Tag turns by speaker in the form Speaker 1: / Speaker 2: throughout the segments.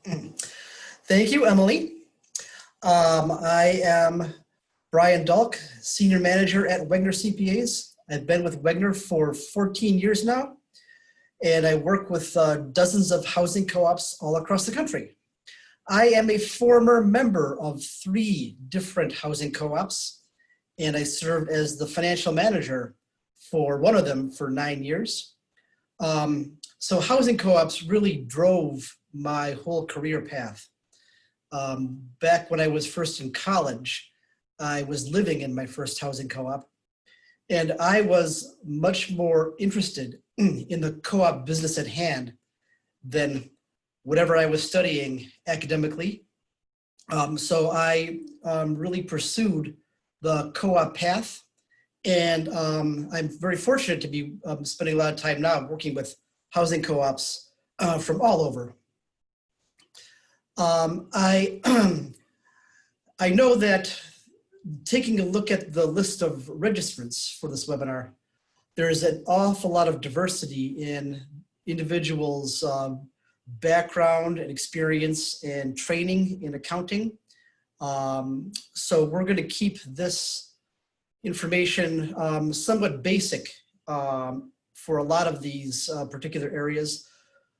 Speaker 1: Thank you, Emily. I am Brian Dulk, Senior Manager at Wegner CPAs. I've been with Wegner for 14 years now, and I work with dozens of housing co-ops all across the country. I am a former member of 3 different housing co-ops, and I served as the financial manager for one of them for 9 years. So housing co-ops really drove my whole career path. Back when I was first in college, I was living in my first housing co-op, and I was much more interested in the co-op business at hand than whatever I was studying academically. So I really pursued the co-op path, and I'm very fortunate to be spending a lot of time now working with housing co-ops from all over. I know that taking a look at the list of registrants for this webinar, there's an awful lot of diversity in individuals' background and experience and training in accounting. So we're going to keep this information somewhat basic for a lot of these particular areas.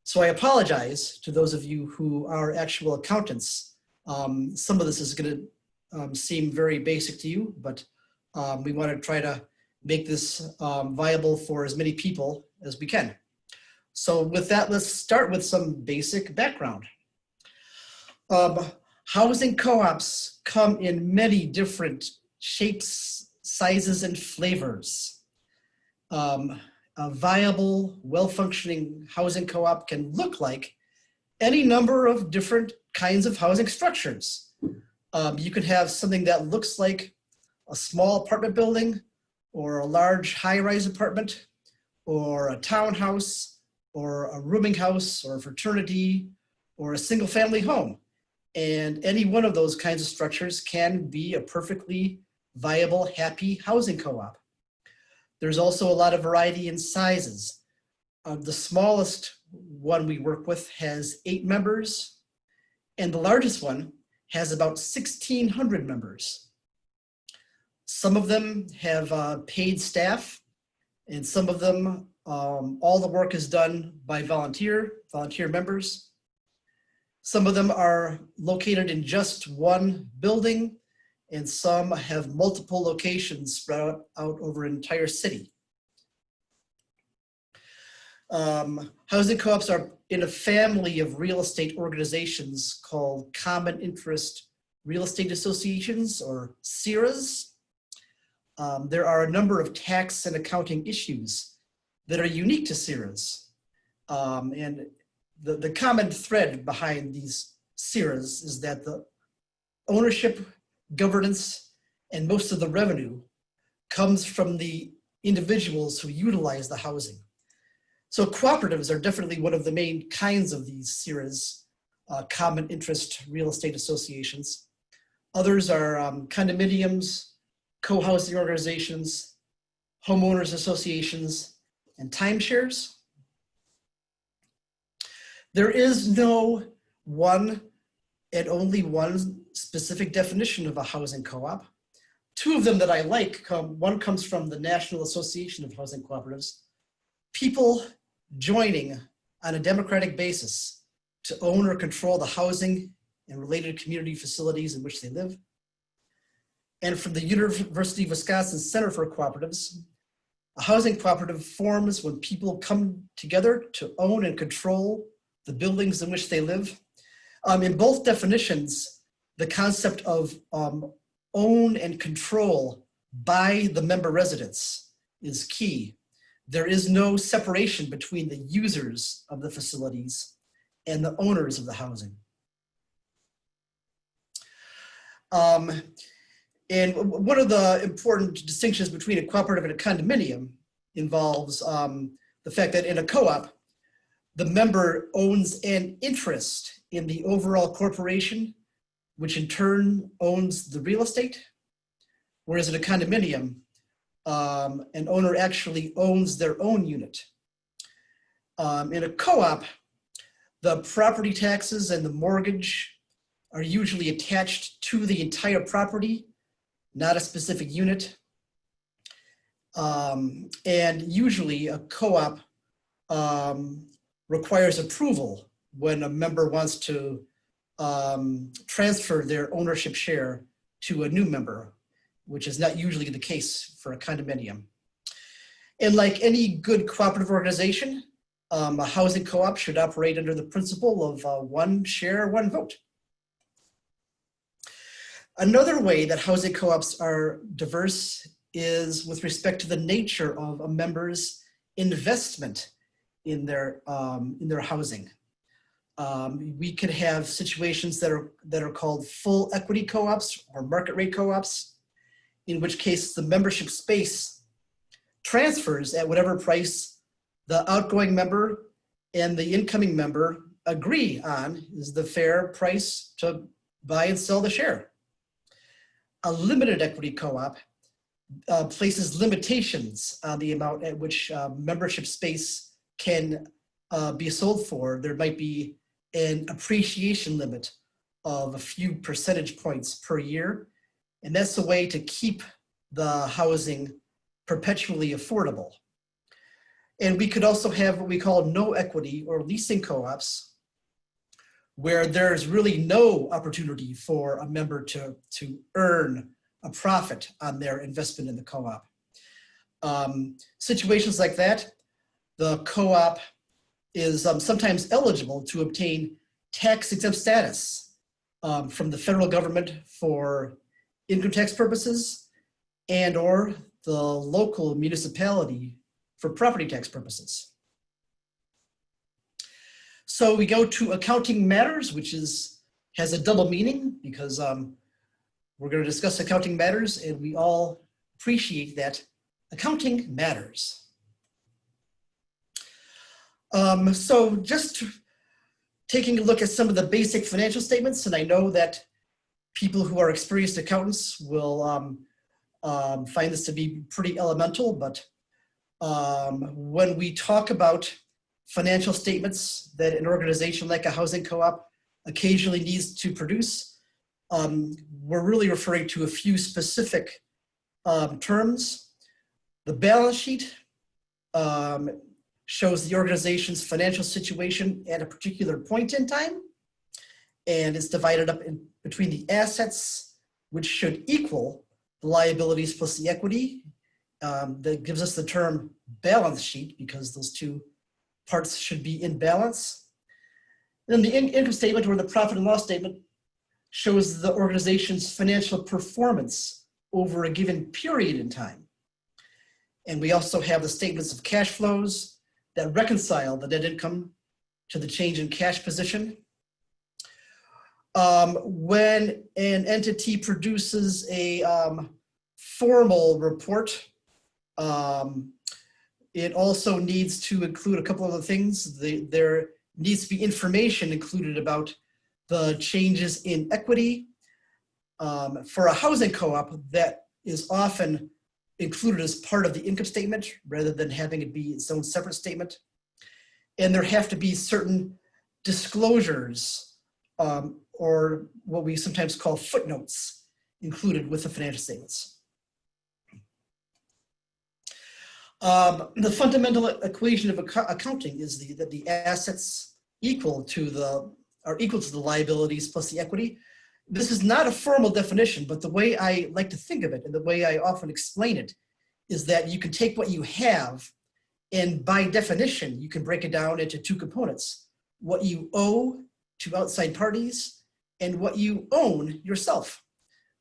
Speaker 1: So I apologize to those of you who are actual accountants. Some of this is going to seem very basic to you, but we want to try to make this viable for as many people as we can. So with that, let's start with some basic background. Housing co-ops come in many different shapes, sizes, and flavors. A viable, well-functioning housing co-op can look like any number of different kinds of housing structures. You could have something that looks like a small apartment building, or a large high-rise apartment, or a townhouse, or a rooming house, or a fraternity, or a single-family home. And any one of those kinds of structures can be a perfectly viable, happy housing co-op. There's also a lot of variety in sizes. The smallest one we work with has 8 members, and the largest one has about 1,600 members. Some of them have paid staff, and some of them, all the work is done by volunteer members. Some of them are located in just one building, and some have multiple locations spread out over an entire city. Housing co-ops are in a family of real estate organizations called Common Interest Real Estate Associations, or CIRAs. There are a number of tax and accounting issues that are unique to CIRAs. And the common thread behind these CIRAs is that the ownership, governance, and most of the revenue comes from the individuals who utilize the housing. So cooperatives are definitely one of the main kinds of these CIRAs, common interest real estate associations. Others are condominiums, co-housing organizations, homeowners associations, and timeshares. There is no one and only one specific definition of a housing co-op. 2 of them that I like, one comes from the National Association of Housing Cooperatives. People joining on a democratic basis to own or control the housing and related community facilities in which they live. And from the University of Wisconsin Center for Cooperatives, a housing cooperative forms when people come together to own and control the buildings in which they live. In both definitions, the concept of own and control by the member residents is key. There is no separation between the users of the facilities and the owners of the housing. And one of the important distinctions between a cooperative and a condominium involves the fact that in a co-op, the member owns an interest in the overall corporation, which in turn owns the real estate. Whereas in a condominium, an owner actually owns their own unit. In a co-op, The property taxes and the mortgage are usually attached to the entire property, not a specific unit. And usually a co-op requires approval when a member wants to transfer their ownership share to a new member, which is not usually the case for a condominium. And like any good cooperative organization, a housing co-op should operate under the principle of one share, one vote. Another way that housing co-ops are diverse is with respect to the nature of a member's investment in their housing. We could have situations that are called full equity co-ops or market rate co-ops, in which case the membership space transfers at whatever price the outgoing member and the incoming member agree on is the fair price to buy and sell the share. A limited equity co-op places limitations on the amount at which membership space can be sold for. There might be an appreciation limit of a few percentage points per year, and that's a way to keep the housing perpetually affordable. And we could also have what we call no equity or leasing co-ops, where there's really no opportunity for a member to earn a profit on their investment in the co-op. Situations like that, the co-op is sometimes eligible to obtain tax-exempt status from the federal government for income tax purposes and or the local municipality for property tax purposes. So we go to accounting matters, which has a double meaning because we're going to discuss accounting matters and we all appreciate that accounting matters. So just taking a look at some of the basic financial statements, and I know that people who are experienced accountants will find this to be pretty elemental, but when we talk about financial statements that an organization like a housing co-op occasionally needs to produce, we're really referring to a few specific terms. The balance sheet shows the organization's financial situation at a particular point in time, and it's divided up in between the assets, which should equal the liabilities plus the equity. That gives us the term balance sheet because those two parts should be in balance. Then the income statement or the profit and loss statement shows the organization's financial performance over a given period in time. And we also have the statements of cash flows that reconcile the net income to the change in cash position. When an entity produces a formal report, it also needs to include a couple of other things. There needs to be information included about the changes in equity. For a housing co-op, that is often included as part of the income statement rather than having it be its own separate statement. And there have to be certain disclosures or what we sometimes call footnotes included with the financial statements. The fundamental equation of accounting is that the assets are equal to the liabilities plus the equity. This is not a formal definition, but the way I like to think of it and the way I often explain it is that you can take what you have and by definition, you can break it down into two components: what you owe to outside parties and what you own yourself.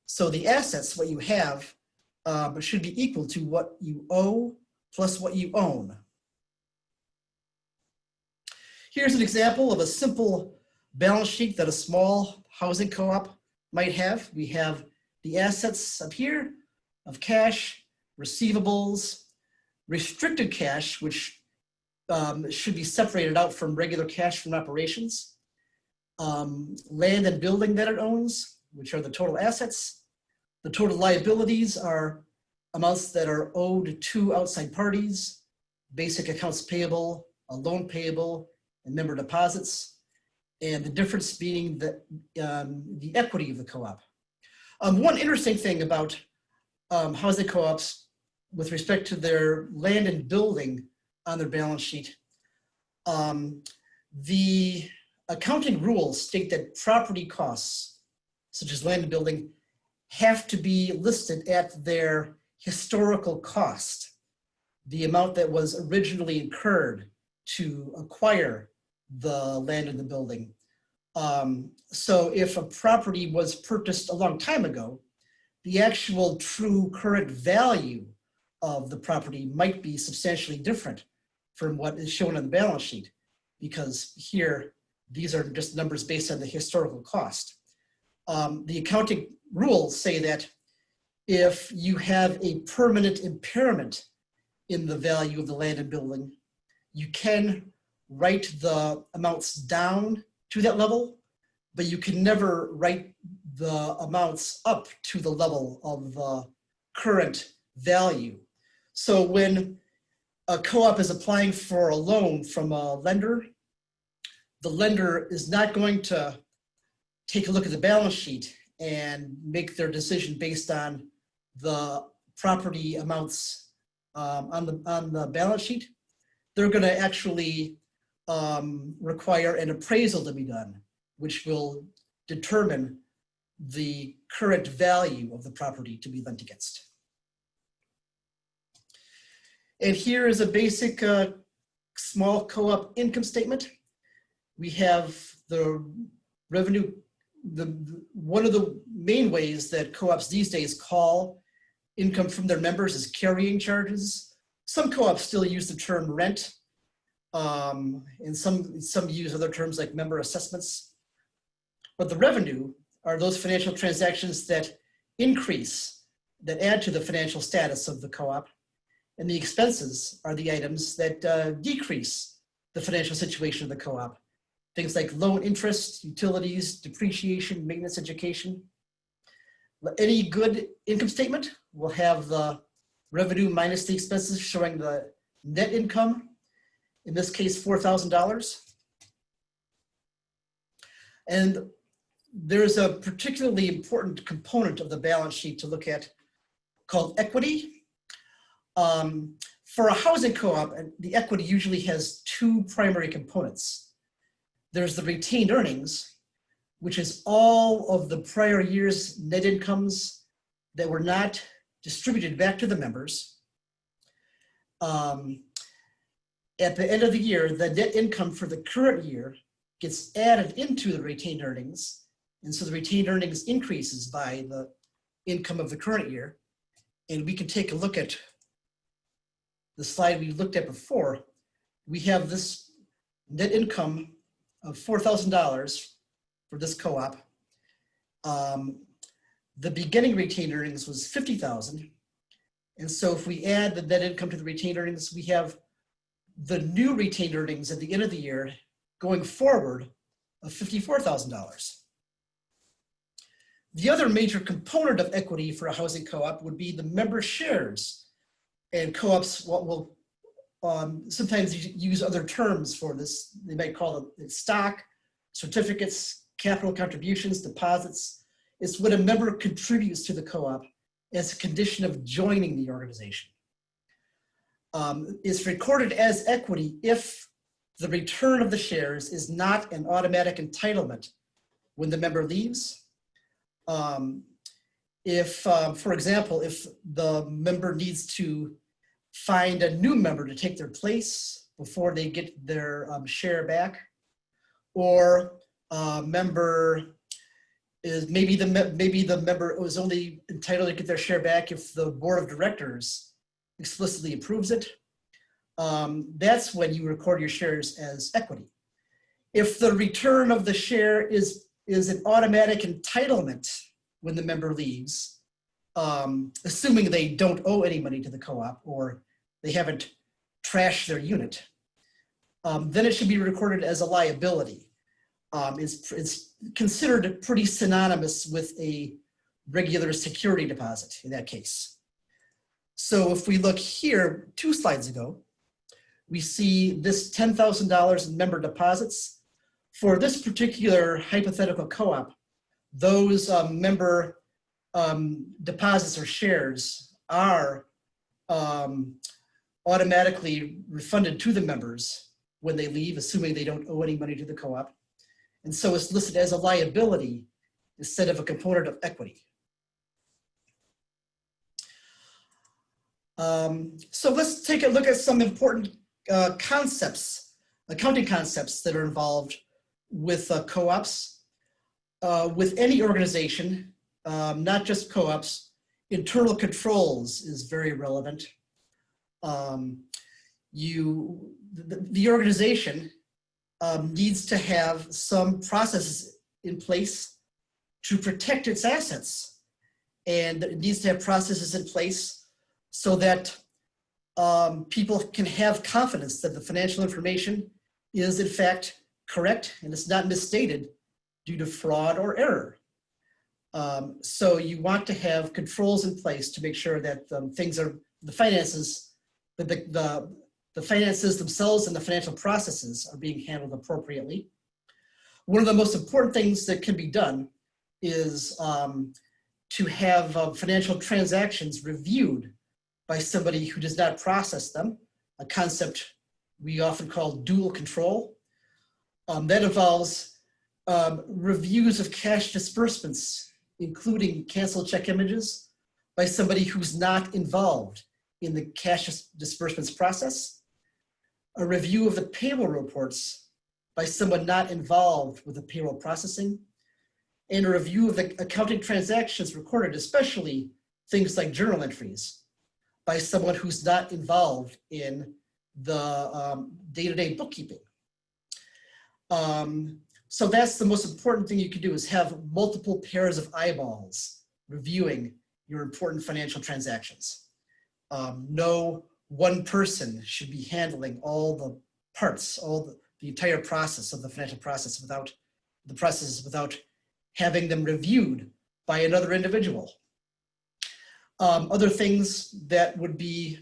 Speaker 1: So the assets, what you have, should be equal to what you owe plus what you own. Here's an example of a simple balance sheet that a small housing co-op might have. We have the assets up here of cash, receivables, restricted cash, which should be separated out from regular cash from operations, land and building that it owns, which are the total assets. The total liabilities are amounts that are owed to outside parties, basic accounts payable, a loan payable, and member deposits. and the difference being the equity of the co-op. One interesting thing about housing co-ops with respect to their land and building on their balance sheet, the accounting rules state that property costs, such as land and building, have to be listed at their historical cost, the amount that was originally incurred to acquire the land and the building. So if a property was purchased a long time ago, the actual true current value of the property might be substantially different from what is shown on the balance sheet, because here, these are just numbers based on the historical cost. The accounting rules say that if you have a permanent impairment in the value of the land and building, you can write the amounts down to that level, but you can never write the amounts up to the level of the current value. So when a co-op is applying for a loan from a lender, the lender is not going to take a look at the balance sheet and make their decision based on the property amounts on the balance sheet. They're going to actually require an appraisal to be done, which will determine the current value of the property to be lent against. And here is a basic small co-op income statement. We have the revenue. One of the main ways that co-ops these days call income from their members is carrying charges. Some co-ops still use the term rent, and some use other terms like member assessments. But the revenue are those financial transactions that increase, that add to the financial status of the co-op. And the expenses are the items that decrease the financial situation of the co-op. Things like loan interest, utilities, depreciation, maintenance, education. Any good income statement will have the revenue minus the expenses showing the net income, in this case, $4,000. And there's a particularly important component of the balance sheet to look at called equity. For a housing co-op, the equity usually has two primary components. There's the retained earnings, which is all of the prior year's net incomes that were not distributed back to the members. At the end of the year, the net income for the current year gets added into the retained earnings. And so the retained earnings increases by the income of the current year. And we can take a look at the slide we looked at before. We have this net income of $4,000 for this co-op. The beginning retained earnings was $50,000. And so if we add the net income to the retained earnings, we have the new retained earnings at the end of the year going forward of $54,000. The other major component of equity for a housing co-op would be the member shares. And co-ops will sometimes use other terms for this. They might call it stock, certificates, capital contributions, deposits. It's what a member contributes to the co-op as a condition of joining the organization. It's recorded as equity if the return of the shares is not an automatic entitlement when the member leaves. For example, if the member needs to find a new member to take their place before they get their share back, or member is maybe the member was only entitled to get their share back if the board of directors explicitly approves it. That's when you record your shares as equity. If the return of the share is an automatic entitlement when the member leaves, assuming they don't owe any money to the co-op or they haven't trashed their unit, then it should be recorded as a liability. It's considered pretty synonymous with a regular security deposit in that case. So if we look here, 2 slides ago, we see this $10,000 in member deposits For this particular hypothetical co-op, those member deposits or shares are automatically refunded to the members when they leave, assuming they don't owe any money to the co-op. And so it's listed as a liability instead of a component of equity. So let's take a look at some important concepts, accounting concepts that are involved with co-ops. With any organization, not just co-ops, internal controls is very relevant. The organization needs to have some processes in place to protect its assets, and it needs to have processes in place so that people can have confidence that the financial information is in fact correct and it's not misstated due to fraud or error. So you want to have controls in place to make sure that the finances themselves and the financial processes are being handled appropriately. One of the most important things that can be done is to have financial transactions reviewed by somebody who does not process them, a concept we often call dual control. That involves reviews of cash disbursements, including canceled check images, by somebody who's not involved in the cash disbursements process, a review of the payroll reports by someone not involved with the payroll processing, and a review of the accounting transactions recorded, especially things like journal entries, by someone who's not involved in the day-to-day bookkeeping. So that's the most important thing you can do, is have multiple pairs of eyeballs reviewing your important financial transactions. No one person should be handling all the parts, the entire process of the financial process without having them reviewed by another individual. Other things that would be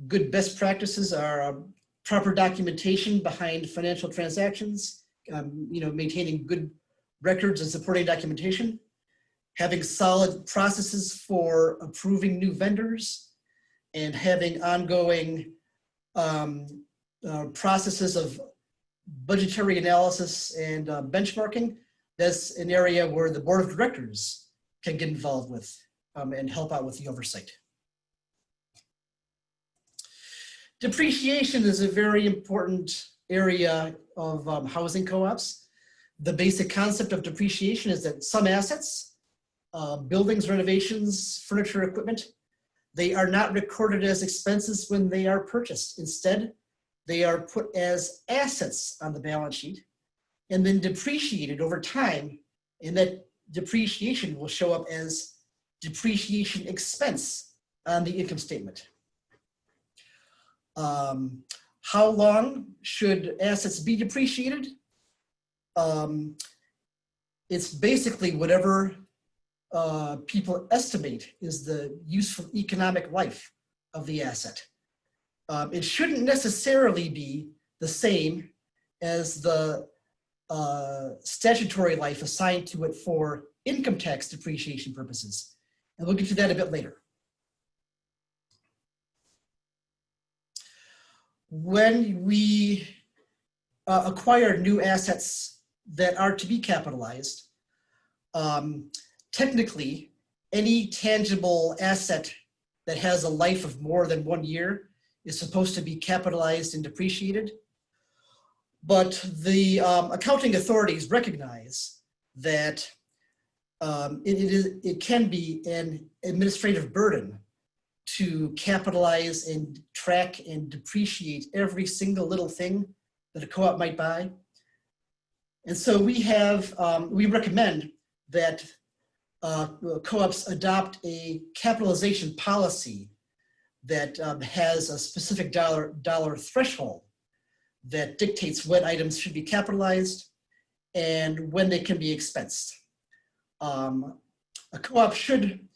Speaker 1: good best practices are proper documentation behind financial transactions, maintaining good records and supporting documentation, having solid processes for approving new vendors, and having ongoing processes of budgetary analysis and benchmarking. That's an area where the board of directors can get involved with and help out with the oversight. Depreciation is a very important area of housing co-ops. The basic concept of depreciation is that some assets, buildings, renovations, furniture, equipment, they are not recorded as expenses when they are purchased. Instead, they are put as assets on the balance sheet and then depreciated over time, and that depreciation will show up as depreciation expense on the income statement. How long should assets be depreciated? It's basically whatever people estimate is the useful economic life of the asset. It shouldn't necessarily be the same as the statutory life assigned to it for income tax depreciation purposes. And we'll get to that a bit later. When we acquire new assets that are to be capitalized, technically, any tangible asset that has a life of more than 1 year is supposed to be capitalized and depreciated. But the accounting authorities recognize that it can be an administrative burden to capitalize and track and depreciate every single little thing that a co-op might buy. And so we recommend that co-ops adopt a capitalization policy that has a specific dollar threshold that dictates what items should be capitalized and when they can be expensed. A co-op should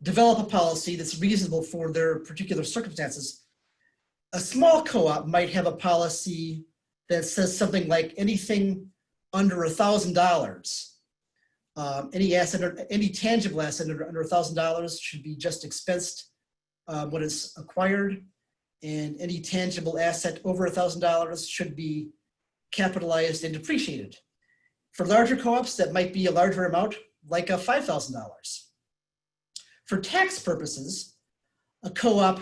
Speaker 1: develop a policy that's reasonable for their particular circumstances. A small co-op might have a policy that says something like anything under $1,000, any asset or any tangible asset under $1,000 should be just expensed when it's acquired, and any tangible asset over $1,000 should be capitalized and depreciated. For larger co-ops, that might be a larger amount, like $5,000. For tax purposes, a co-op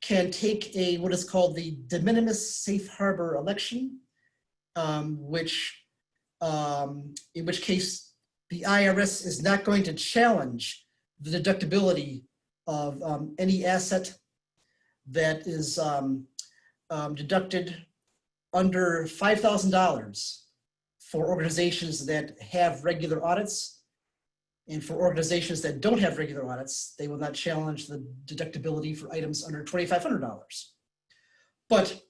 Speaker 1: can take what is called the de minimis safe harbor election, in which case the IRS is not going to challenge the deductibility of any asset that is deducted under $5,000 for organizations that have regular audits. And for organizations that don't have regular audits, they will not challenge the deductibility for items under $2,500. But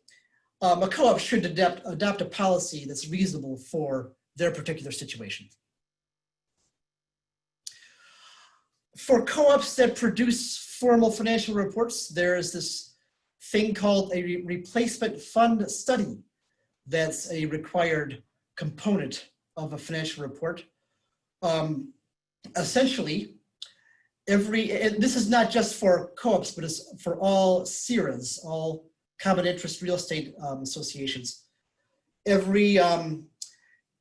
Speaker 1: a co-op should adopt a policy that's reasonable for their particular situation. For co-ops that produce formal financial reports, there is this thing called a replacement fund study that's a required component of a financial report. Essentially, and this is not just for co-ops, but it's for all CIRAs, all common interest real estate associations. Every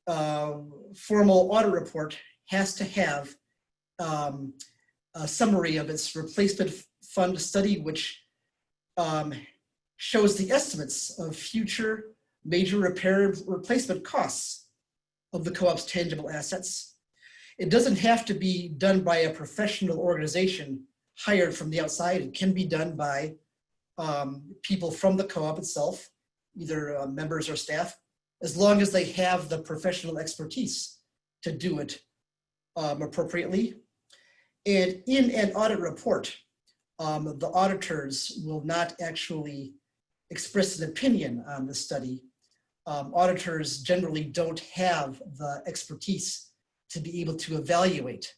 Speaker 1: formal audit report has to have a summary of its replacement fund study, which shows the estimates of future major repair replacement costs of the co-op's tangible assets. It doesn't have to be done by a professional organization hired from the outside. It can be done by people from the co-op itself, either members or staff, as long as they have the professional expertise to do it appropriately. And in an audit report, the auditors will not actually express an opinion on the study. Auditors generally don't have the expertise to be able to evaluate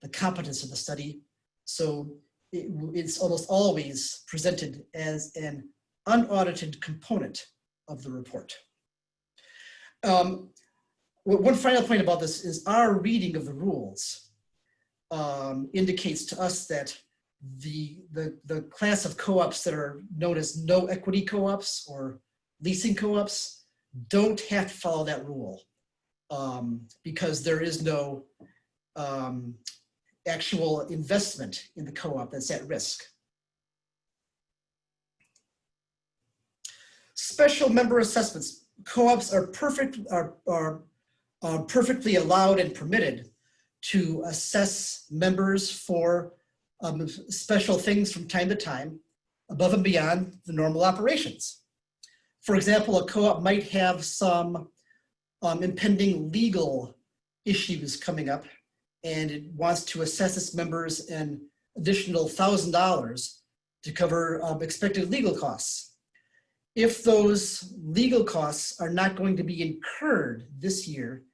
Speaker 1: the competence of the study. So it's almost always presented as an unaudited component of the report. One final point about this is our reading of the rules indicates to us that the class of co-ops that are known as no equity co-ops or leasing co-ops don't have to follow that rule. Because there is no actual investment in the co-op that's at risk. Special member assessments. Co-ops are perfectly allowed and permitted to assess members for special things from time to time, above and beyond the normal operations. For example, a co-op might have some impending legal issues coming up, and it wants to assess its members an additional $1,000 to cover expected legal costs. If those legal costs are not going to be incurred this year,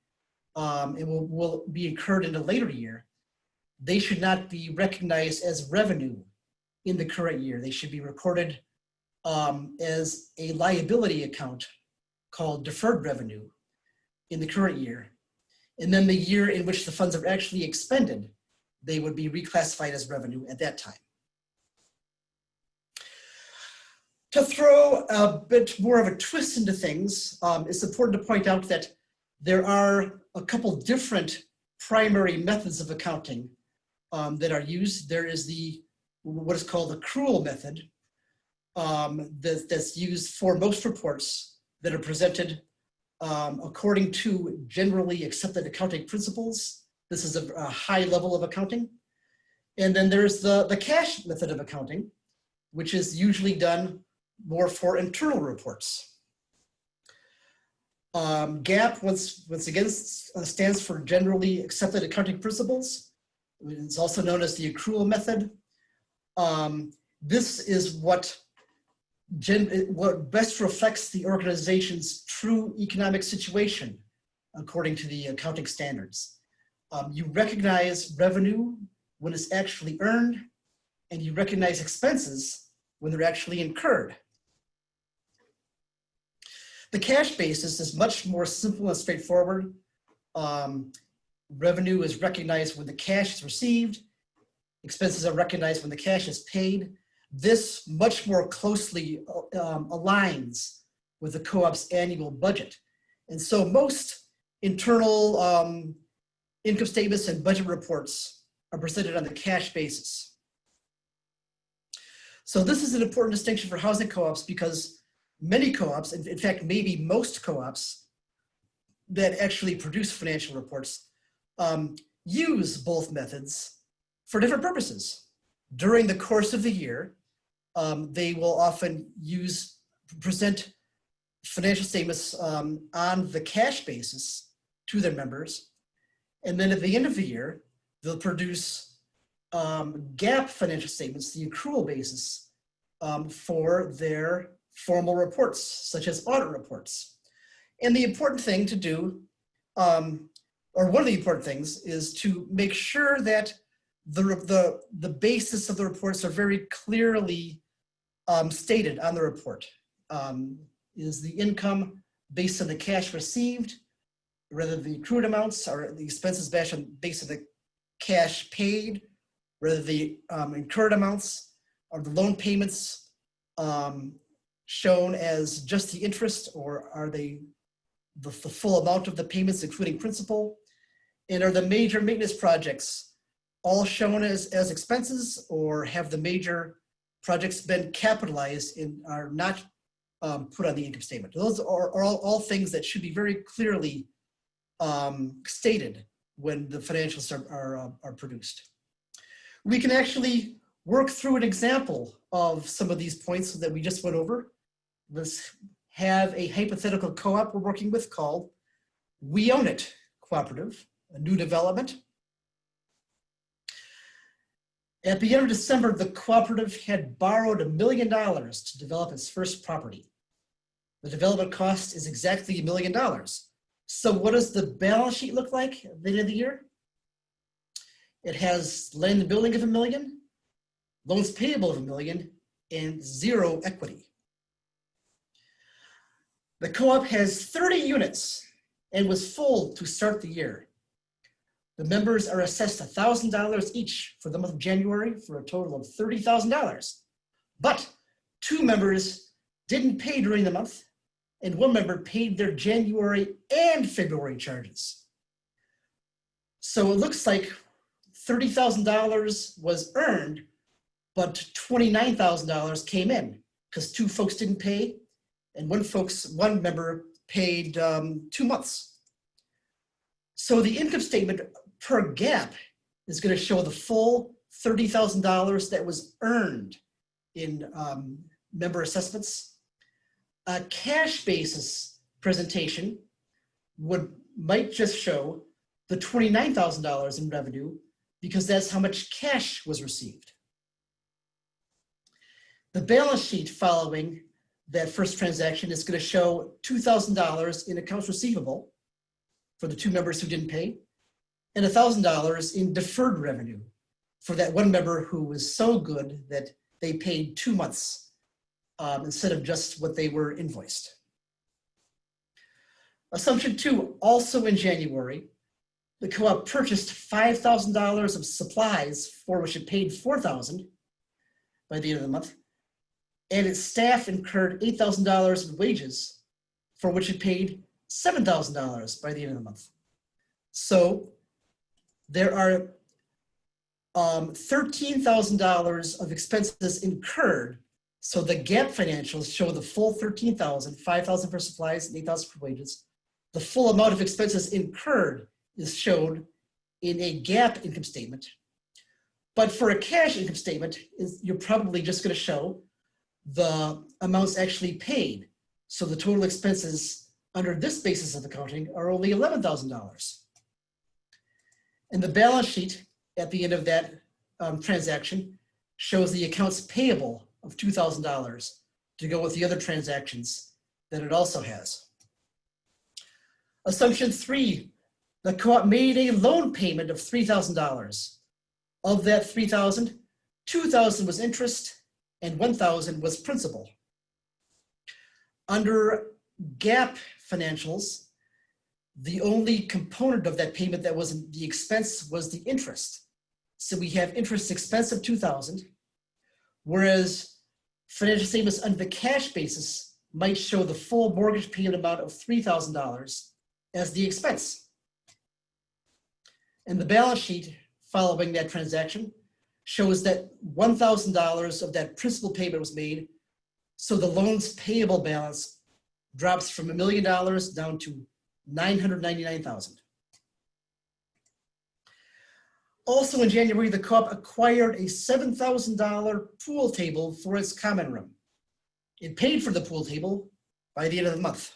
Speaker 1: and will be incurred in a later year, they should not be recognized as revenue in the current year. They should be recorded as a liability account called deferred revenue in the current year. And then the year in which the funds are actually expended, they would be reclassified as revenue at that time. To throw a bit more of a twist into things, it's important to point out that there are a couple different primary methods of accounting that are used. There is what is called the accrual method that's used for most reports that are presented according to generally accepted accounting principles. This is a high level of accounting. And then there's the cash method of accounting, which is usually done more for internal reports. GAAP, once again, stands for generally accepted accounting principles. It's also known as the accrual method. This is what best reflects the organization's true economic situation according to the accounting standards. You recognize revenue when it's actually earned, and you recognize expenses when they're actually incurred. The cash basis is much more simple and straightforward. Revenue is recognized when the cash is received. Expenses are recognized when the cash is paid. This much more closely aligns with the co-op's annual budget. And so most internal income statements and budget reports are presented on the cash basis. So this is an important distinction for housing co-ops because many co-ops, in fact, maybe most co-ops that actually produce financial reports use both methods for different purposes. During the course of the year, they will often present financial statements on the cash basis to their members. And then at the end of the year, they'll produce GAAP financial statements, the accrual basis, for their formal reports, such as audit reports. And the important thing to do, or one of the important things, is to make sure that the basis of the reports are very clearly stated on the report. Is the income based on the cash received, rather the accrued amounts, or the expenses based on the cash paid, rather the incurred amounts, or the loan payments shown as just the interest, or are they the full amount of the payments, including principal? And are the major maintenance projects all shown as expenses, or have the major projects been capitalized and are not put on the income statement? Those are all things that should be very clearly stated when the financials are produced. We can actually work through an example of some of these points that we just went over. Let's have a hypothetical co-op we're working with called We Own It Cooperative, a new development. At the end of December, the cooperative had borrowed $1 million to develop its first property. The development cost is exactly $1 million. So what does the balance sheet look like at the end of the year? It has land and building of $1 million, loans payable of $1 million, and 0 equity. The co-op has 30 units and was full to start the year. The members are assessed $1,000 each for the month of January for a total of $30,000. But 2 members didn't pay during the month, and 1 member paid their January and February charges. So it looks like $30,000 was earned, but $29,000 came in because 2 folks didn't pay, and 1 member paid 2 months. So the income statement per GAAP is going to show the full $30,000 that was earned in member assessments. A cash basis presentation might just show the $29,000 in revenue because that's how much cash was received. The balance sheet following that first transaction is going to show $2,000 in accounts receivable for the 2 members who didn't pay, and $1,000 in deferred revenue for that 1 member who was so good that they paid 2 months instead of just what they were invoiced. Assumption 2, also in January, the co-op purchased $5,000 of supplies for which it paid $4,000 by the end of the month, and its staff incurred $8,000 in wages for which it paid $7,000 by the end of the month. So there are $13,000 of expenses incurred. So the GAAP financials show the full $13,000, $5,000 for supplies and $8,000 for wages. The full amount of expenses incurred is shown in a GAAP income statement. But for a cash income statement, you're probably just going to show the amounts actually paid. So the total expenses under this basis of accounting are only $11,000. And the balance sheet at the end of that transaction shows the accounts payable of $2,000 to go with the other transactions that it also has. Assumption 3, the co-op made a loan payment of $3,000. Of that $3,000, $2,000 was interest and $1,000 was principal. Under GAAP financials, the only component of that payment that wasn't the expense was the interest. So we have interest expense of $2,000, whereas financial statements under the cash basis might show the full mortgage payment amount of $3,000 as the expense. And the balance sheet following that transaction shows that $1,000 of that principal payment was made, so the loans payable balance drops from $1 million down to $999,000. Also in January, the co-op acquired a $7,000 pool table for its common room. It paid for the pool table by the end of the month.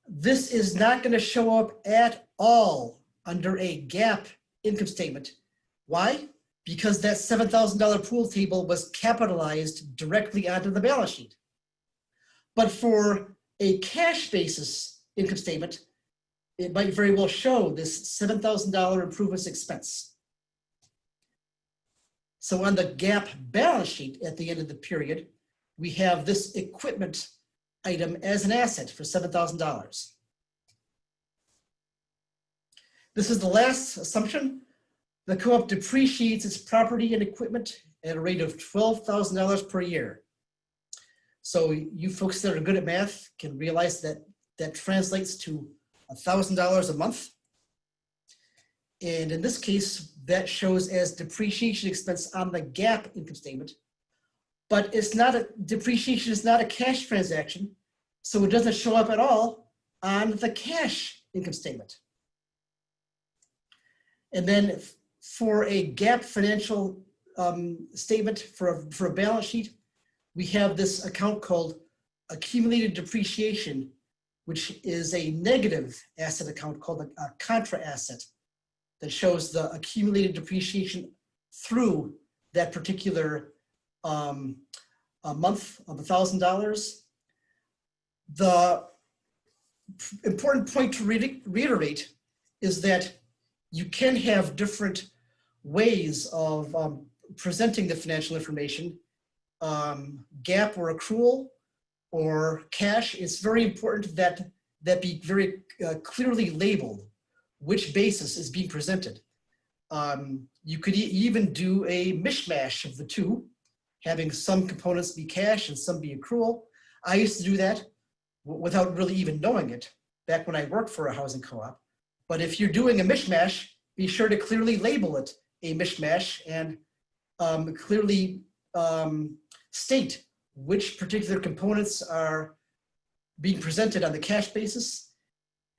Speaker 1: This is not going to show up at all under a GAAP income statement. Why? Because that $7,000 pool table was capitalized directly onto the balance sheet. But for a cash basis income statement, it might very well show this $7,000 improvements expense. So on the GAAP balance sheet at the end of the period, we have this equipment item as an asset for $7,000. This is the last assumption. The co-op depreciates its property and equipment at a rate of $12,000 per year. So you folks that are good at math can realize that that translates to $1,000 a month. And in this case, that shows as depreciation expense on the GAAP income statement, but it's not a, depreciation is not a cash transaction, so it doesn't show up at all on the cash income statement. And then for a GAAP financial statement for a balance sheet, we have this account called accumulated depreciation, which is a negative asset account called a contra asset that shows the accumulated depreciation through that particular month of $1,000. The important point to reiterate is that you can have different ways of presenting the financial information, GAAP or accrual or cash. It's very important that that be very clearly labeled which basis is being presented. You could even do a mishmash of the two, having some components be cash and some be accrual. I used to do that without really even knowing it back when I worked for a housing co-op. But if you're doing a mishmash, be sure to clearly label it a mishmash and clearly state which particular components are being presented on the cash basis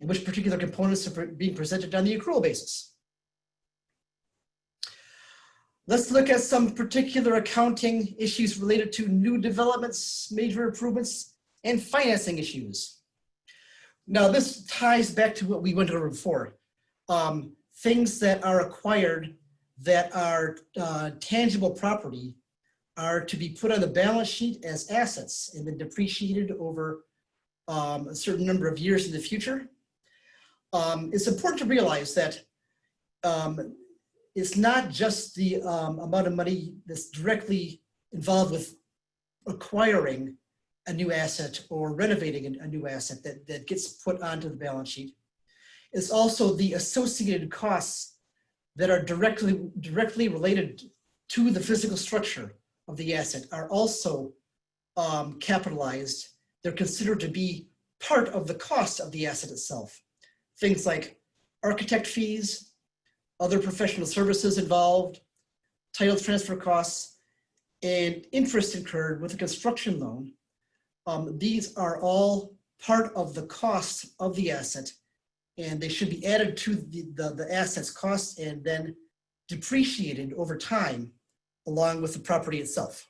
Speaker 1: and which particular components are being presented on the accrual basis. Let's look at some particular accounting issues related to new developments, major improvements, and financing issues. Now, this ties back to what we went over before. Things that are acquired that are tangible property are to be put on the balance sheet as assets and then depreciated over a certain number of years in the future. It's important to realize that it's not just the amount of money that's directly involved with acquiring a new asset or renovating a new asset that gets put onto the balance sheet. It's also the associated costs that are directly related to the physical structure of the asset are also capitalized. They're considered to be part of the cost of the asset itself. Things like architect fees, other professional services involved, title transfer costs, and interest incurred with a construction loan. These are all part of the cost of the asset, and they should be added to the asset's cost and then depreciated over time along with the property itself.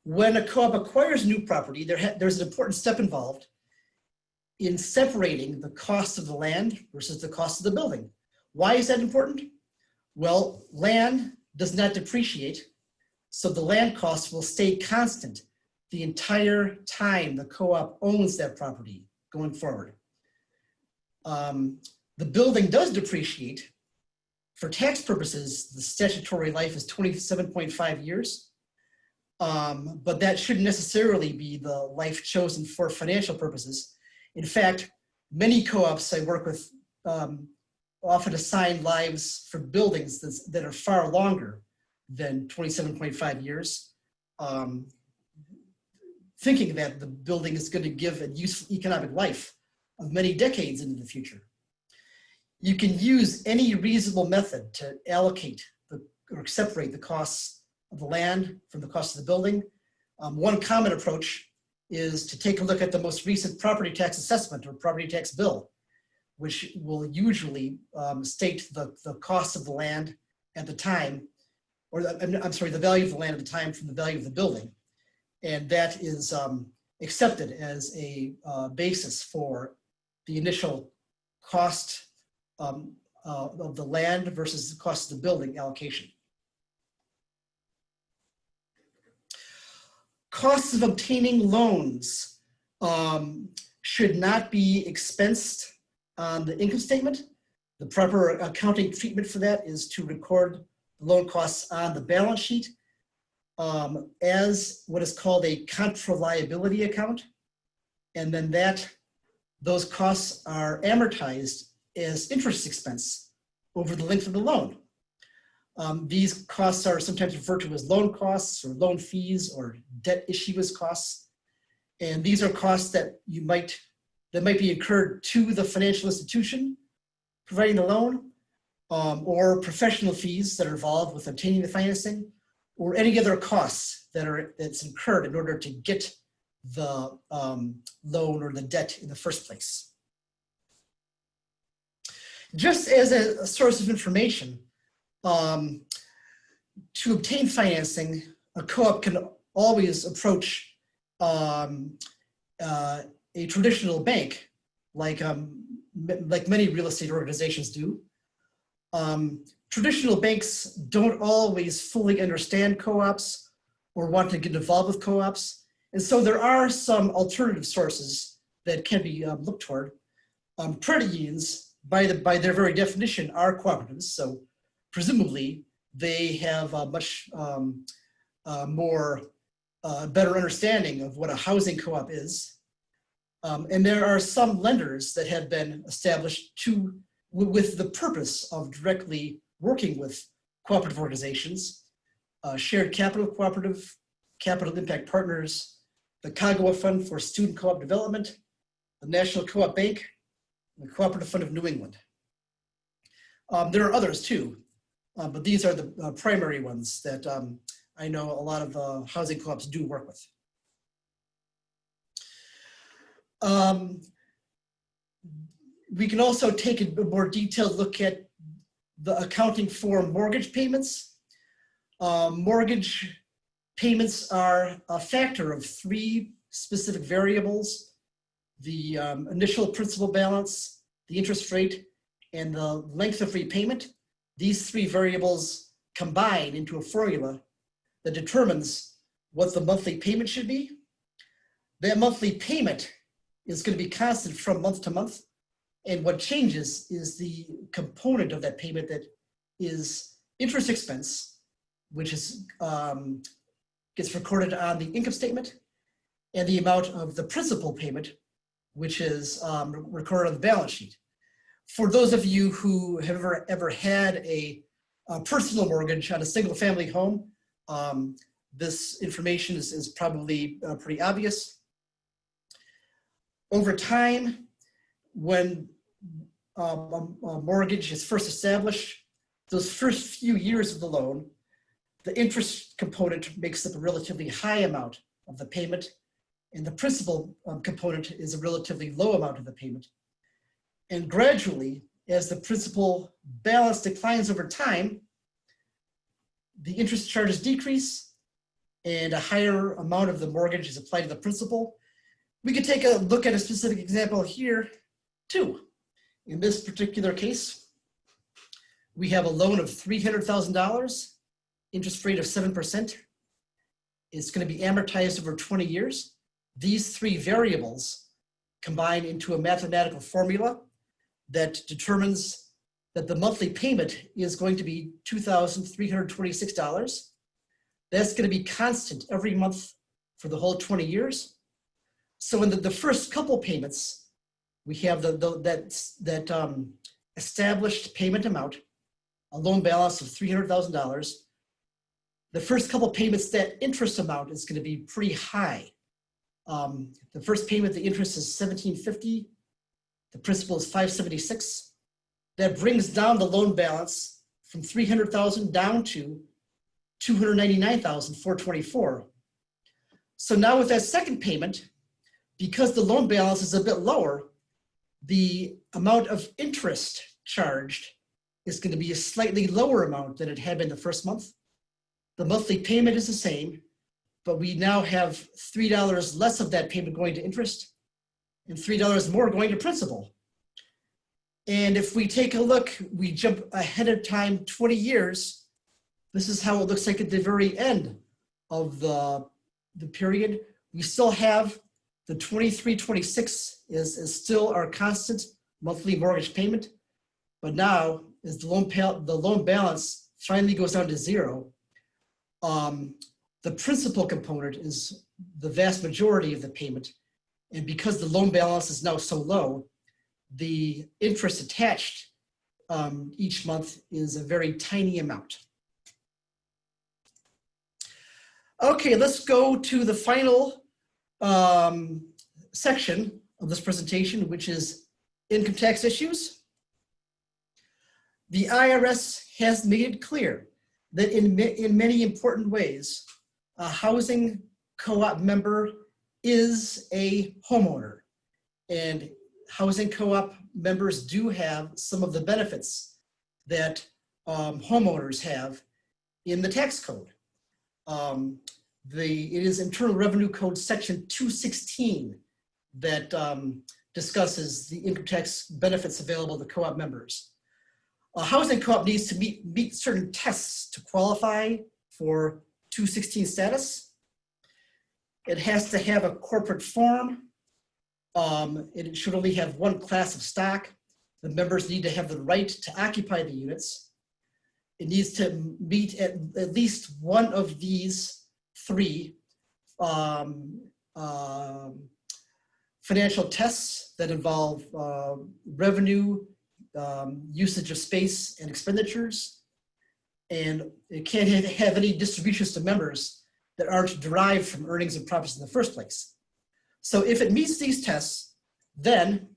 Speaker 1: When a co-op acquires new property, there's an important step involved in separating the cost of the land versus the cost of the building. Why is that important? Well, land does not depreciate, so the land cost will stay constant the entire time the co-op owns that property going forward. The building does depreciate. For tax purposes, the statutory life is 27.5 years. but that shouldn't necessarily be the life chosen for financial purposes. In fact, many co-ops I work with often assign lives for buildings that are far longer than 27.5 years, thinking that the building is going to give a useful economic life of many decades into the future. You can use any reasonable method to allocate or separate the costs of the land from the cost of the building. One common approach is to take a look at the most recent property tax assessment or property tax bill, which will usually state the cost of the land at the time, or the value of the land at the time from the value of the building. And that is accepted as a basis for the initial cost of the land versus the cost of the building allocation. Costs of obtaining loans should not be expensed on the income statement. The proper accounting treatment for that is to record the loan costs on the balance sheet as what is called a contra liability account. And then those costs are amortized as interest expense over the length of the loan. These costs are sometimes referred to as loan costs or loan fees or debt issuance costs. And these are costs that might be incurred to the financial institution providing the loan, or professional fees that are involved with obtaining the financing, or any other costs that's incurred in order to get the loan or the debt in the first place. Just as a source of information, to obtain financing, a co-op can always approach a traditional bank, like many real estate organizations do. Traditional banks don't always fully understand co-ops or want to get involved with co-ops. And so there are some alternative sources that can be looked toward. Credit unions, by their very definition, are cooperatives. So presumably they have a much more better understanding of what a housing co-op is. And there are some lenders that have been established with the purpose of directly working with cooperative organizations, Shared Capital Cooperative, Capital Impact Partners, the Kagawa Fund for Student Co-op Development, the National Co-op Bank, and the Cooperative Fund of New England. There are others too, but these are the primary ones that I know a lot of housing co-ops do work with. We can also take a more detailed look at the accounting for mortgage payments. Mortgage payments are a factor of three specific variables: the initial principal balance, the interest rate, and the length of repayment. These three variables combine into a formula that determines what the monthly payment should be. That monthly payment is going to be constant from month to month. And what changes is the component of that payment that is interest expense, which is gets recorded on the income statement, and the amount of the principal payment, which is recorded on the balance sheet. For those of you who have ever had a personal mortgage on a single family home, this information is probably pretty obvious. Over time, when a mortgage is first established, those first few years of the loan, the interest component makes up a relatively high amount of the payment, and the principal component is a relatively low amount of the payment. And gradually, as the principal balance declines over time, the interest charges decrease and a higher amount of the mortgage is applied to the principal. We could take a look at a specific example here too. In this particular case, we have a loan of $300,000, interest rate of 7%. It's going to be amortized over 20 years. These three variables combine into a mathematical formula that determines that the monthly payment is going to be $2,326. that's going to be constant every month for the whole 20 years. So in the first couple payments, we have that established payment amount, a loan balance of $300,000. The first couple payments, that interest amount is going to be pretty high. The first payment, the interest is $1,750. The principal is $576. That brings down the loan balance from $300,000 down to $299,424. So now with that second payment, because the loan balance is a bit lower, the amount of interest charged is going to be a slightly lower amount than it had been the first month. The monthly payment is the same, but we now have $3 less of that payment going to interest and $3 more going to principal. And if we take a look, we jump ahead of time 20 years, this is how it looks like at the very end of the period. We still have the 23-26 is still our constant monthly mortgage payment, but now as the loan balance finally goes down to zero, the principal component is the vast majority of the payment. And because the loan balance is now so low, the interest attached each month is a very tiny amount. Okay, let's go to the final section of this presentation, which is income tax issues. The IRS has made it clear that in many important ways, a housing co-op member is a homeowner, and housing co-op members do have some of the benefits that homeowners have in the tax code. It is Internal Revenue Code section 216 that discusses the income tax benefits available to co-op members. A housing co-op needs to meet certain tests to qualify for 216 status. It has to have a corporate form. It should only have one class of stock. The members need to have the right to occupy the units. It needs to meet at least one of these three financial tests that involve revenue, usage of space and expenditures, and it can't have any distributions to members that aren't derived from earnings and profits in the first place. So if it meets these tests, then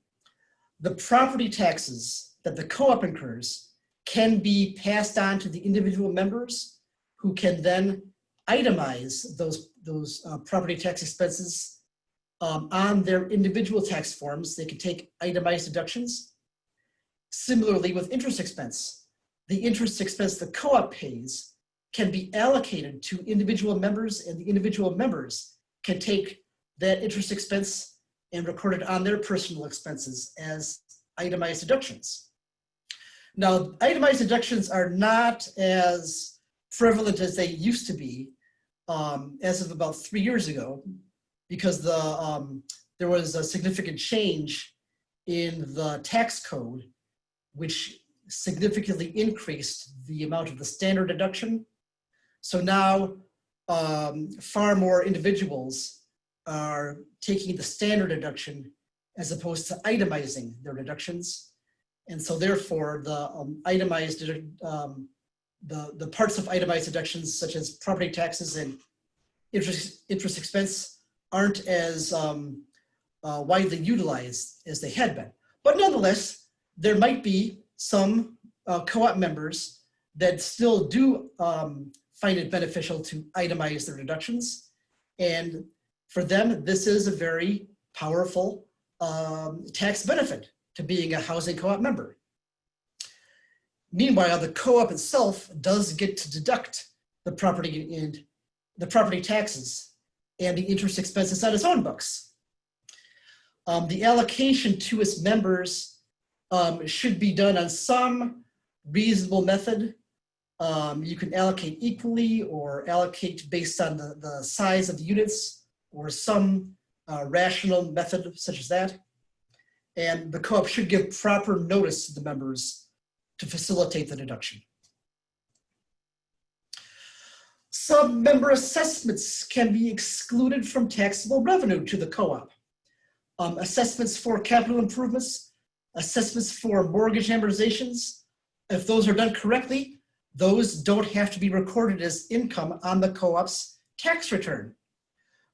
Speaker 1: the property taxes that the co-op incurs can be passed on to the individual members, who can then itemize those property tax expenses on their individual tax forms. They can take itemized deductions. Similarly with interest expense, the interest expense the co-op pays can be allocated to individual members, and the individual members can take that interest expense and record it on their personal expenses as itemized deductions. Now, itemized deductions are not as prevalent as they used to be as of about 3 years ago, because there was a significant change in the tax code, which significantly increased the amount of the standard deduction. So now far more individuals are taking the standard deduction as opposed to itemizing their deductions. And so therefore the itemized, the parts of itemized deductions such as property taxes and interest expense aren't as widely utilized as they had been. But nonetheless, there might be some co-op members that still do find it beneficial to itemize their deductions. And for them, this is a very powerful tax benefit to being a housing co-op member. Meanwhile, the co-op itself does get to deduct the property taxes and the interest expenses on its own books. The allocation to its members should be done on some reasonable method. You can allocate equally or allocate based on the size of the units, or some rational method such as that. And the co-op should give proper notice to the members to facilitate the deduction. Some member assessments can be excluded from taxable revenue to the co-op. Assessments for capital improvements, assessments for mortgage amortizations, if those are done correctly, those don't have to be recorded as income on the co-op's tax return.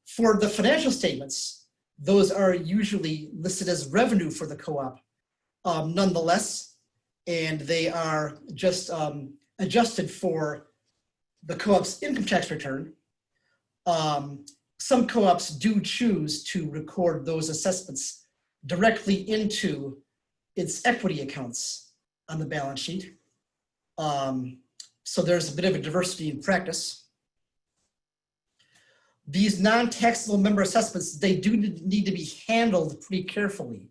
Speaker 1: For the financial statements, those are usually listed as revenue for the co-op nonetheless, and they are just adjusted for the co-op's income tax return. Some co-ops do choose to record those assessments directly into its equity accounts on the balance sheet. So there's a bit of a diversity in practice. These non-taxable member assessments, they do need to be handled pretty carefully.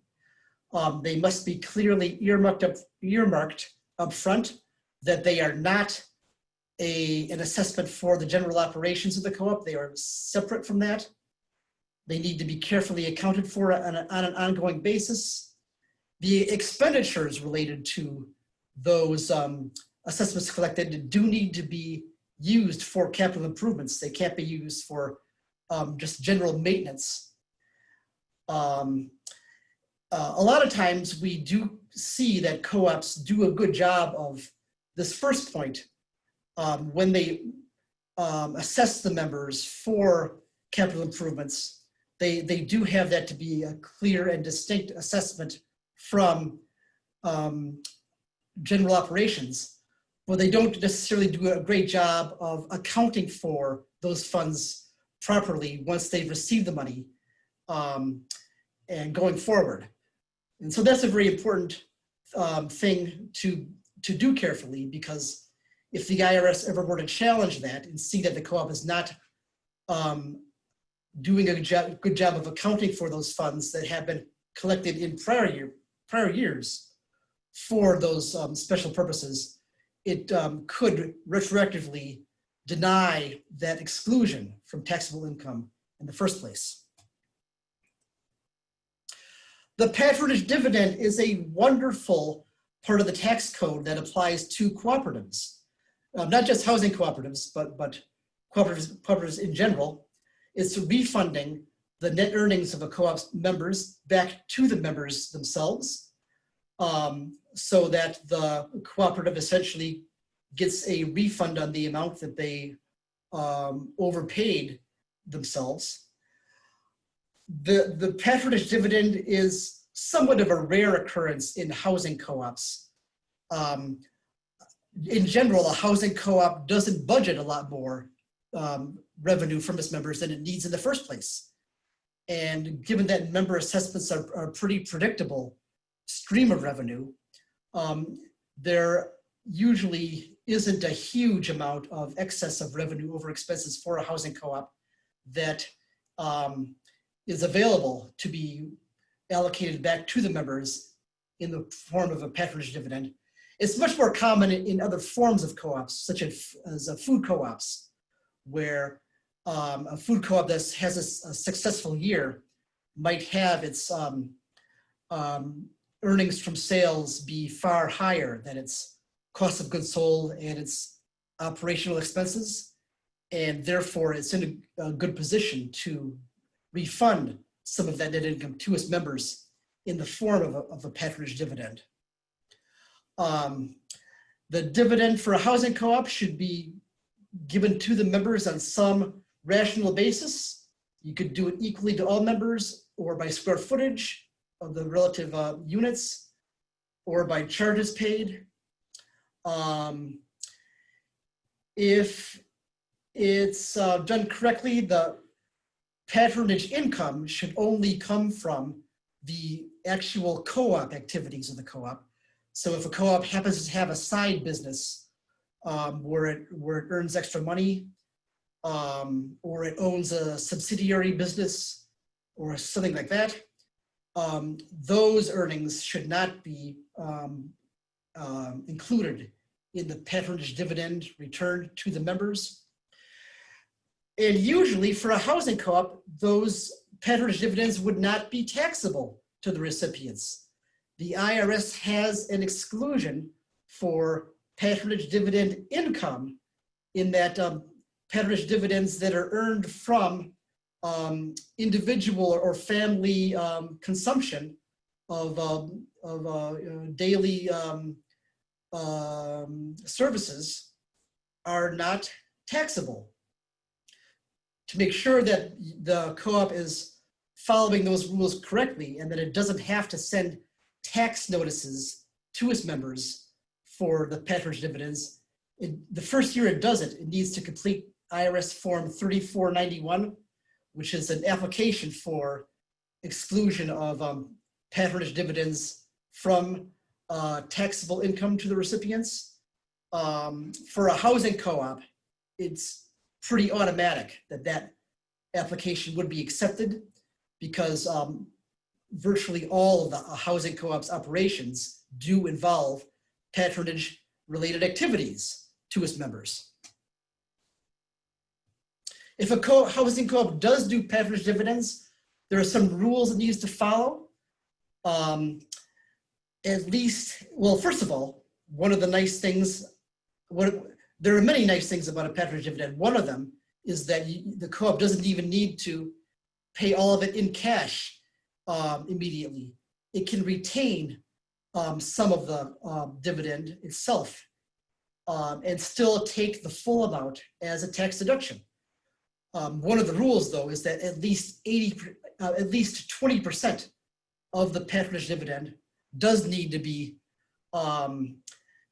Speaker 1: They must be clearly earmarked up front, that they are not an assessment for the general operations of the co-op. They are separate from that. They need to be carefully accounted for on an ongoing basis. The expenditures related to those assessments collected do need to be used for capital improvements. They can't be used for just general maintenance. A lot of times we do see that co-ops do a good job of this first point when they assess the members for capital improvements. They do have that to be a clear and distinct assessment from general operations, but they don't necessarily do a great job of accounting for those funds properly once they've received the money and going forward. And so that's a very important thing to do carefully, because if the IRS ever were to challenge that and see that the co-op is not doing a good job of accounting for those funds that have been collected in prior years for those special purposes, it could retroactively deny that exclusion from taxable income in the first place. The patronage dividend is a wonderful part of the tax code that applies to cooperatives. Not just housing cooperatives, but cooperatives in general. It's refunding the net earnings of a co-op's members back to the members themselves, so that the cooperative essentially gets a refund on the amount that they overpaid themselves. The patronage dividend is somewhat of a rare occurrence in housing co-ops. In general, a housing co-op doesn't budget a lot more revenue from its members than it needs in the first place. And given that member assessments are a pretty predictable stream of revenue, there usually isn't a huge amount of excess of revenue over expenses for a housing co-op that is available to be allocated back to the members in the form of a patronage dividend. It's much more common in other forms of co-ops, such as food co-ops, where a food co-op that has a successful year might have its earnings from sales be far higher than its cost of goods sold and its operational expenses, and therefore it's in a good position to refund some of that net income to its members in the form of a patronage dividend. The dividend for a housing co-op should be given to the members on some rational basis. You could do it equally to all members, or by square footage of the relative units, or by charges paid. If it's done correctly, the patronage income should only come from the actual co-op activities of the co-op. So if a co-op happens to have a side business where it earns extra money, or it owns a subsidiary business or something like that, those earnings should not be included in the patronage dividend returned to the members. And usually for a housing co-op, those patronage dividends would not be taxable to the recipients. The IRS has an exclusion for patronage dividend income in that patronage dividends that are earned from individual or family consumption of daily services are not taxable. To make sure that the co-op is following those rules correctly and that it doesn't have to send tax notices to its members for the patronage dividends, the first year it does it, it needs to complete IRS Form 3491, which is an application for exclusion of patronage dividends from taxable income to the recipients. For a housing co-op, it's pretty automatic that that application would be accepted because virtually all of the housing co-op's operations do involve patronage related activities to its members. If a housing co-op does do patronage dividends, there are some rules it needs to follow. At least, well, first of all, one of the nice things, there are many nice things about a patronage dividend. One of them is that the co-op doesn't even need to pay all of it in cash immediately. It can retain some of the dividend itself and still take the full amount as a tax deduction. One of the rules, though, is that at least 20% of the patronage dividend does need to be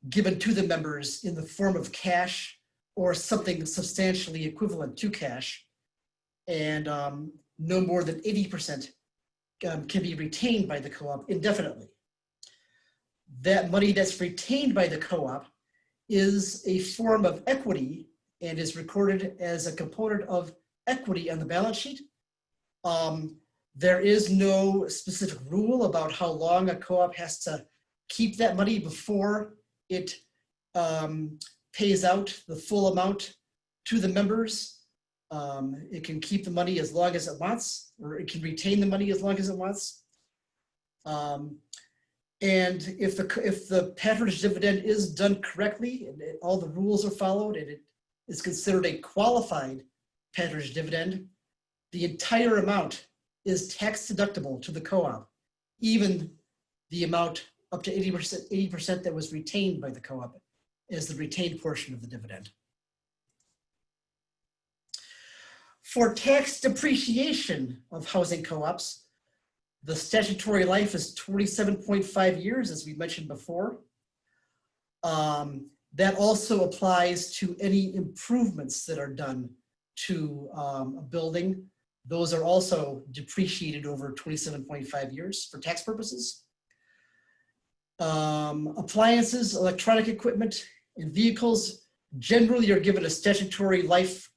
Speaker 1: given to the members in the form of cash or something substantially equivalent to cash, and no more than 80% can be retained by the co-op indefinitely. That money that's retained by the co-op is a form of equity and is recorded as a component of equity on the balance sheet. There is no specific rule about how long a co-op has to keep that money before it pays out the full amount to the members. It can keep the money as long as it wants, or it can retain the money as long as it wants. And if the patronage dividend is done correctly and all the rules are followed and it is considered a qualified patronage dividend, the entire amount is tax deductible to the co-op, even the amount up to 80% that was retained by the co-op as the retained portion of the dividend. For tax depreciation of housing co-ops, the statutory life is 27.5 years, as we mentioned before. That also applies to any improvements that are done to a building. Those are also depreciated over 27.5 years for tax purposes. Appliances, electronic equipment, and vehicles generally are given a statutory life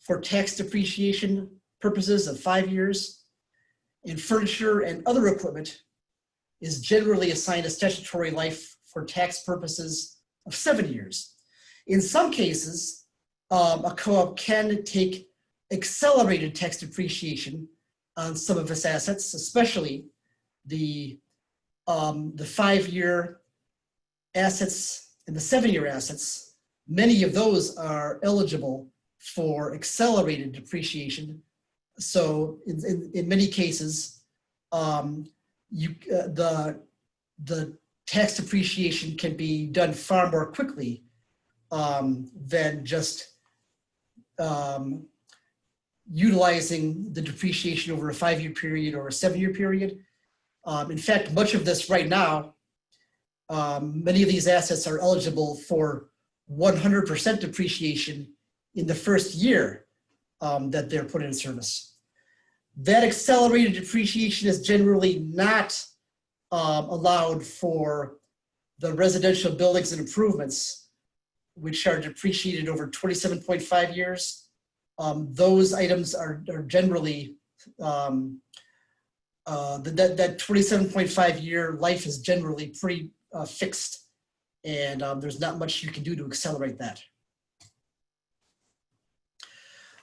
Speaker 1: for tax depreciation purposes of 5 years. And furniture and other equipment is generally assigned a statutory life for tax purposes of 7 years. In some cases, a co-op can take accelerated tax depreciation on some of its assets, especially the 5-year assets and the 7-year assets. Many of those are eligible for accelerated depreciation. So in many cases, the tax depreciation can be done far more quickly than just utilizing the depreciation over a 5-year period or a 7-year period. In fact, much of this right now, many of these assets are eligible for 100% depreciation in the first year that they're put in service. That accelerated depreciation is generally not allowed for the residential buildings and improvements, which are depreciated over 27.5 years. Those items are generally, that 27.5 year life is generally pretty fixed, and there's not much you can do to accelerate that.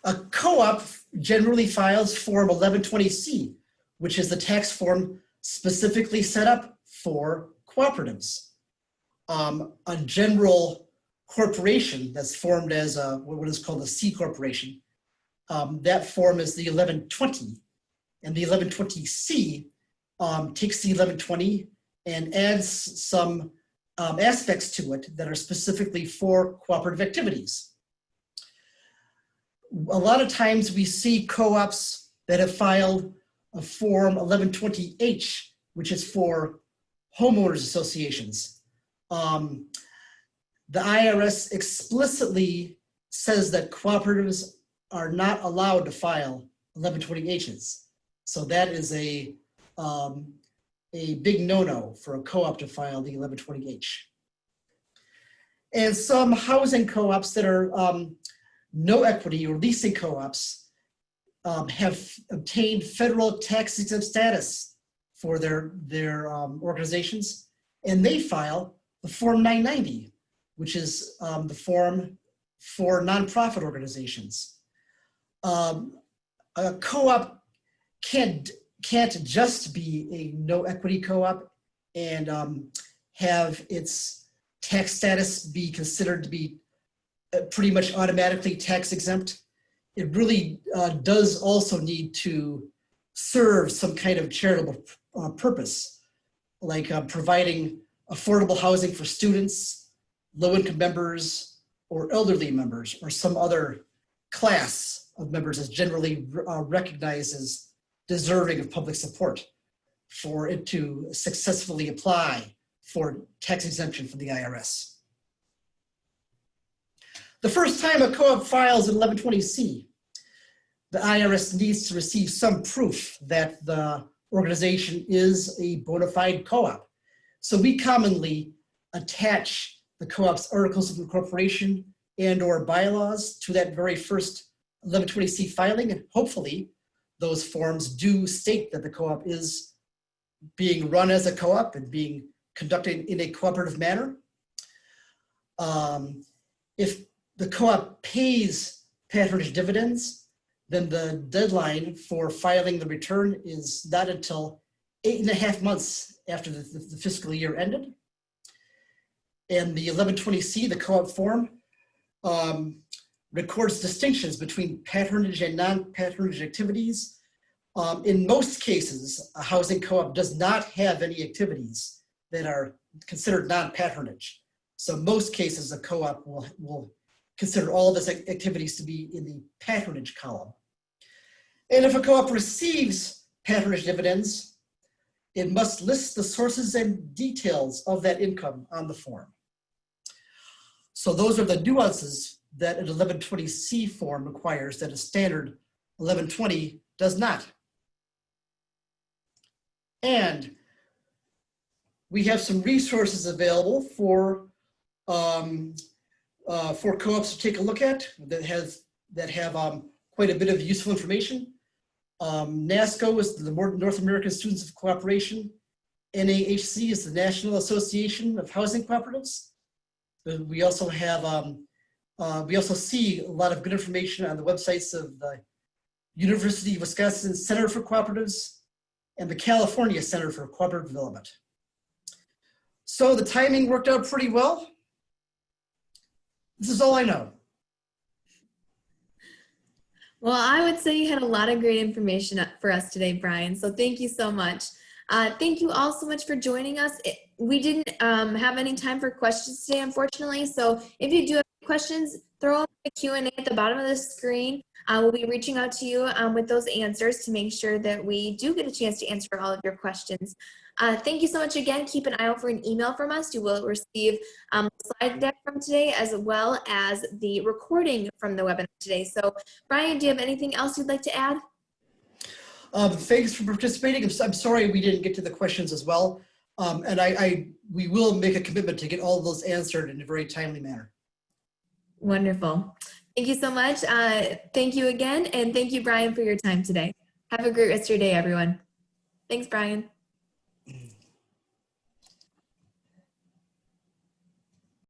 Speaker 1: A co-op generally files Form 1120C, which is the tax form specifically set up for cooperatives. A general corporation that's formed as what is called a C corporation, that form is the 1120. And the 1120C takes the 1120 and adds some aspects to it that are specifically for cooperative activities. A lot of times we see co-ops that have filed a form 1120H, which is for homeowners associations. The IRS explicitly says that cooperatives are not allowed to file 1120Hs. So that is a big no-no for a co-op to file the 1120H. And some housing co-ops that are no equity or leasing co-ops have obtained federal tax exempt status for their organizations, and they file the Form 990, which is the form for nonprofit organizations. A co-op can't just be a no equity co-op and have its tax status be considered to be pretty much automatically tax exempt. It really does also need to serve some kind of charitable purpose, like providing affordable housing for students, low-income members, or elderly members, or some other class of members that's generally recognized as deserving of public support for it to successfully apply for tax exemption from the IRS. The first time a co-op files an 1120C, the IRS needs to receive some proof that the organization is a bona fide co-op. So we commonly attach the co-op's articles of incorporation and or bylaws to that very first 1120C filing, and hopefully those forms do state that the co-op is being run as a co-op and being conducted in a cooperative manner. If the co-op pays patronage dividends, then the deadline for filing the return is not until 8.5 months after the fiscal year ended. And the 1120C, the co-op form, records distinctions between patronage and non-patronage activities. In most cases, a housing co-op does not have any activities that are considered non-patronage. So most cases, a co-op will consider all of its activities to be in the patronage column. And if a co-op receives patronage dividends, it must list the sources and details of that income on the form. So those are the nuances that an 1120C form requires that a standard 1120 does not. And we have some resources available for co-ops to take a look at that have quite a bit of useful information. NASCO is the North American Students of Cooperation. NAHC is the National Association of Housing Cooperatives. We also have, we also see a lot of good information on the websites of the University of Wisconsin Center for Cooperatives and the California Center for Cooperative Development. So the timing worked out pretty well. This is all I know.
Speaker 2: Well, I would say you had a lot of great information for us today, Brian. So thank you so much. Thank you all so much for joining us. We didn't have any time for questions today, unfortunately. So if you do have questions, throw up the Q&A at the bottom of the screen. We'll be reaching out to you with those answers to make sure that we do get a chance to answer all of your questions. Thank you so much again. Keep an eye out for an email from us. You will receive a slide deck from today as well as the recording from the webinar today. So Brian, do you have anything else you'd like to add?
Speaker 1: Thanks for participating. I'm sorry we didn't get to the questions as well. And we will make a commitment to get all of those answered in a very timely manner.
Speaker 2: Wonderful. Thank you so much. Thank you again. And thank you, Brian, for your time today. Have a great rest of your day, everyone. Thanks, Brian.